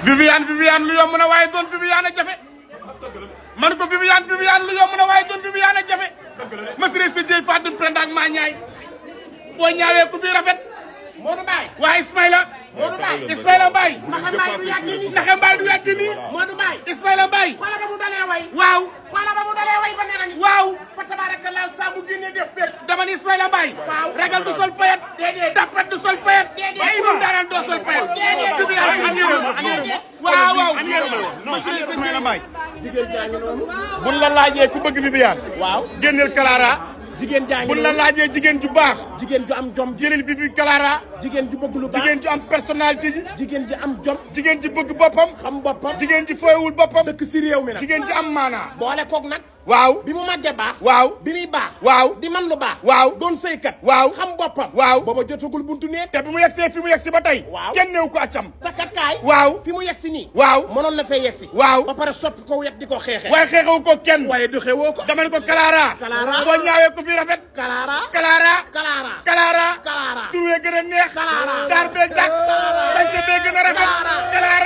Viviane lu yomb na waaye doon Viviane a jafe man ko Viviane lu yomb na waaye doon Viviane a jafe masri si jëy Fatou Penda ak maa ñaay boo ñaawee ku fi rafet Modou Mbaye waa Ismaïla Mbaye Naxe Mbaye du yàgg nii Naxe Mbaye du yàgg nii Modou Mbaye Ismaïla Mbaye xoola ba mu dalee way waaw xoola ba mu dalee way ba nee nañu waaw fa tabarakallah saa bu génnee def bér dama ni Ismaïla Mbaye waaw ragal du sol payet déedéet tapet du sol payet déedéet waaye daanaan doo sol payet waaw masri si Ismaïla Mbaye jigéen jaa ngi noonu buñ la laajee ku bëgg Viviane waaw génneel Clara jigéen jaa ngi buñ la laajee jigéen ju baax jigéen ju am jom jëlil Vivi Clara jigéen ju bëgg lu baax jigéen ju am personnalité ji jigéen ji am jom jigéen ji bëgg boppam xam boppam jigéen ji fooyewul boppam dëkk si réew mi nag jigéen ji am maanaa boole koog nag waaw bi mu màggee baax waaw bi muy baax waaw di man lu baax waaw doon sëykat waaw xam boppam waaw booba jotagul buntu nee te bi mu yegsee fi mu yegsi ba tey waaw kenn néew ko accam takkat kaay waaw fi mu yegsi nii waaw mënoon na fee yegsi waaw ba pare soppi ko wet di ko xeexee waaye xeexewu ko kenn waaye du xewoo ko dama ne ko Clara boo ñaawee ko fi rafet Clara Clara tur wee gën a neex taar bee dàq sañse bee gën a rafet Clara